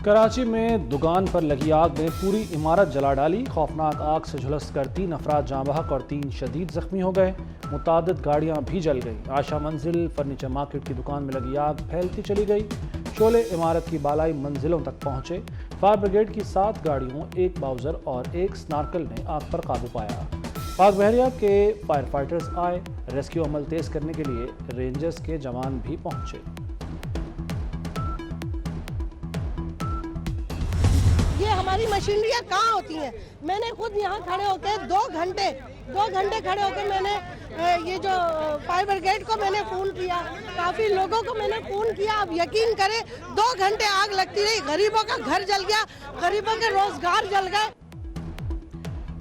کراچی میں دکان پر لگی آگ نے پوری عمارت جلا ڈالی۔ خوفناک آگ سے جھلس کر 3 افراد جاں بحق اور 3 شدید زخمی ہو گئے۔ متعدد گاڑیاں بھی جل گئیں۔ عائشہ منزل فرنیچر مارکیٹ کی دکان میں لگی آگ پھیلتی چلی گئی۔ شعلے عمارت کی بالائی منزلوں تک پہنچے۔ فائر بریگیڈ کی 7 گاڑیوں، 1 باؤزر اور 1 سنارکل نے آگ پر قابو پایا۔ پاک بحریہ کے فائر فائٹرز آئے۔ ریسکیو عمل تیز کرنے کے لیے رینجرز کے جوان بھی پہنچے۔ یہ ہماری مشینریاں کہاں ہوتی ہیں؟ میں نے خود یہاں کھڑے ہو کے 2 گھنٹے کھڑے ہو کے میں نے یہ جو فائر بریگیڈ کو میں نے فون کیا، کافی لوگوں کو میں نے فون کیا۔ اب یقین کریں 2 گھنٹے آگ لگتی رہی، غریبوں کا گھر جل گیا، غریبوں کے روزگار جل گئے۔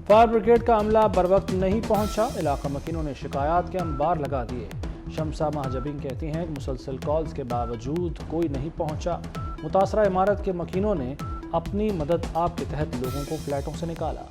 فائر بریگیڈ کا عملہ بر وقت نہیں پہنچا۔ علاقہ مکینوں نے شکایات کے انبار لگا دیے۔ شمسہ مہجبین کہتی ہیں کہ مسلسل کالز کے باوجود کوئی نہیں پہنچا۔ متاثرہ عمارت کے مکینوں نے اپنی مدد آپ کے تحت لوگوں کو فلیٹوں سے نکالا۔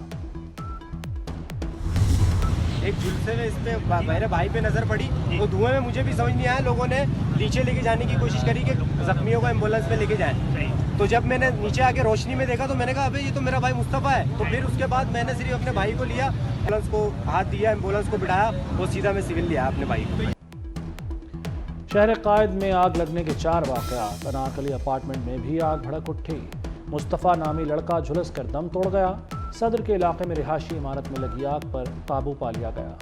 ایک جلسے میں اس پہ میرے بھائی پہ نظر پڑی، وہ دھوئیں میں مجھے بھی سمجھ نہیں آیا۔ لوگوں نے نیچے لے کے جانے کی کوشش کری کہ زخمیوں کو ایمبولینس پہ لے کے جائیں، تو جب میں نے نیچے آ کے روشنی میں دیکھا تو میں نے کہا ابے یہ تو میرا بھائی مصطفیٰ ہے۔ تو پھر اس کے بعد میں نے صرف اپنے بھائی کو لیا، ایمبولینس کو ہاتھ دیا، ایمبولینس کو بٹھایا، وہ سیدھا میں سول لیا اپنے بھائی کو۔ شہر قائد میں آگ لگنے کے 4 واقعات۔ اناکلی اپارٹمنٹ میں بھی آگ بھڑک اٹھی۔ مصطفیٰ نامی لڑکا جھلس کر دم توڑ گیا۔ صدر کے علاقے میں رہائشی عمارت میں لگی آگ پر قابو پا لیا گیا۔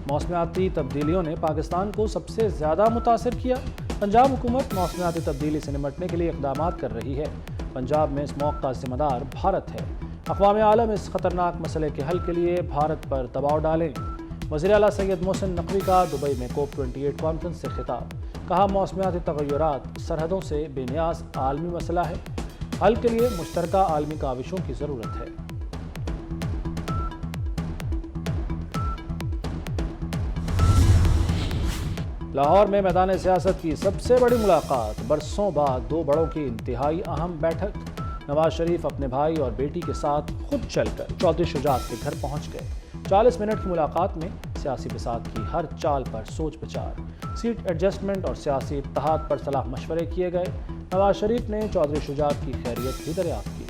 موسمیاتی تبدیلیوں نے پاکستان کو سب سے زیادہ متاثر کیا۔ پنجاب حکومت موسمیاتی تبدیلی سے نمٹنے کے لیے اقدامات کر رہی ہے۔ پنجاب میں اسموگ کا ذمہ دار بھارت ہے۔ اقوام عالم اس خطرناک مسئلے کے حل کے لیے بھارت پر دباؤ ڈالیں۔ وزیر اعلیٰ سید محسن نقوی کا دبئی میں کوپ 28 کانفرنس سے خطاب۔ کہا موسمیاتی تغیرات سرحدوں سے بے نیاز عالمی مسئلہ ہے۔ حل کے لیے مشترکہ عالمی کاوشوں کی ضرورت ہے۔ لاہور میں میدان سیاست کی سب سے بڑی ملاقات۔ برسوں بعد 2 بڑوں کی انتہائی اہم بیٹھک۔ نواز شریف اپنے بھائی اور بیٹی کے ساتھ خود چل کر چودھری شجاعت کے گھر پہنچ گئے۔ 40 منٹ کی ملاقات میں سیاسی بساط کی ہر چال پر سوچ بچار، سیٹ ایڈجسٹمنٹ اور سیاسی اتحاد پر صلاح مشورے کیے گئے۔ نواز شریف نے چودھری شجاعت کی خیریت بھی دریافت کی۔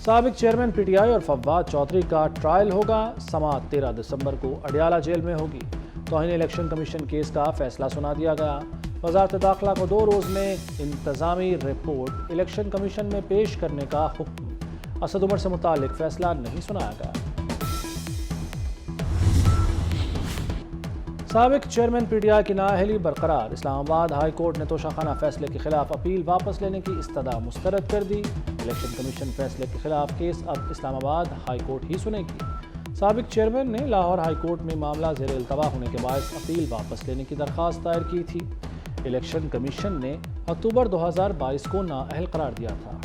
سابق چیئرمین پی ٹی آئی اور فواد چودھری کا ٹرائل ہوگا۔ سماعت 13 دسمبر کو اڈیالہ جیل میں ہوگی۔ توہین الیکشن کمیشن کیس کا فیصلہ سنا دیا گیا۔ وزارت داخلہ کو 2 روز میں انتظامی رپورٹ الیکشن کمیشن میں پیش کرنے کا حکم۔ اسد عمر سے متعلق فیصلہ نہیں سنایا گیا۔ سابق چیئرمین پی ٹی آئی کی نااہلی برقرار۔ اسلام آباد ہائی کورٹ نے توشہ خانہ فیصلے کے خلاف اپیل واپس لینے کی استدعا مسترد کر دی۔ الیکشن کمیشن فیصلے کے خلاف کیس اب اسلام آباد ہائی کورٹ ہی سنے گی۔ سابق چیئرمین نے لاہور ہائی کورٹ میں معاملہ زیر التوا ہونے کے باعث اپیل واپس لینے کی درخواست دائر کی تھی۔ الیکشن کمیشن نے اکتوبر 2022 کو نااہل قرار دیا تھا۔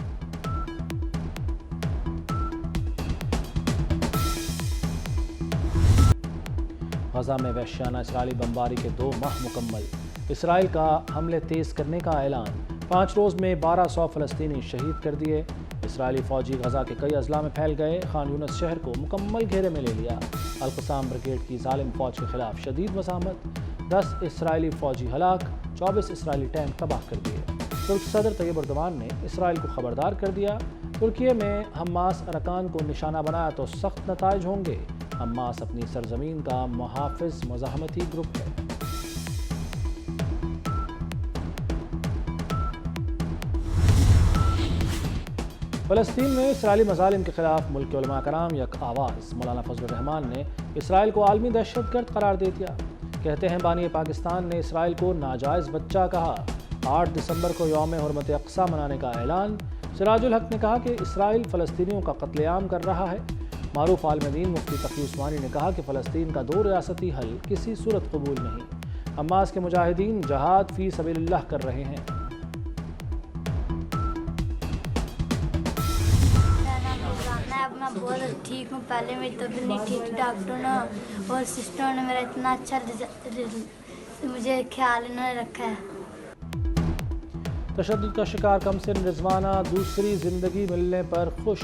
غزہ میں وحشیانہ اسرائیلی بمباری کے 2 ماہ مکمل۔ اسرائیل کا حملے تیز کرنے کا اعلان۔ 5 روز میں 1200 فلسطینی شہید کر دیے۔ اسرائیلی فوجی غزہ کے کئی اضلاع میں پھیل گئے۔ خان یونس شہر کو مکمل گھیرے میں لے لیا۔ القسام بریگیڈ کی ظالم فوج کے خلاف شدید مزاحمت۔ 10 اسرائیلی فوجی ہلاک، 24 اسرائیلی ٹینک تباہ کر دیے۔ ترک صدر طیب اردوان نے اسرائیل کو خبردار کر دیا۔ ترکیے میں حماس ارکان کو نشانہ بنایا تو سخت نتائج ہوں گے۔ حماس اپنی سرزمین کا محافظ مزاحمتی گروپ ہے۔ فلسطین میں اسرائیلی مظالم کے خلاف ملک کے علماء کرام یک آواز۔ مولانا فضل الرحمان نے اسرائیل کو عالمی دہشت گرد قرار دے دیا۔ کہتے ہیں بانی پاکستان نے اسرائیل کو ناجائز بچہ کہا۔ 8 دسمبر کو یوم حرمت اقصی منانے کا اعلان۔ سراج الحق نے کہا کہ اسرائیل فلسطینیوں کا قتل عام کر رہا ہے۔ معروف عالم دین مفتی تقی عثمانی نے کہا کہ فلسطین کا 2 ریاستی حل کسی صورت قبول نہیں۔ حماس کے مجاہدین جہاد فی سبیل اللہ کر رہے ہیں۔ میں بہت ٹھیک ہوں، پہلے میری طبیعت نہیں ٹھیک تھی، ڈاکٹروں نے اور سسٹروں نے میرا اتنا اچھا مجھے خیال انہوں نے رکھا ہے۔ تشدد کا شکار کمسن رضوانہ دوسری زندگی ملنے پر خوش۔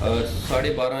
12.5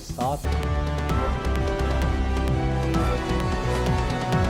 7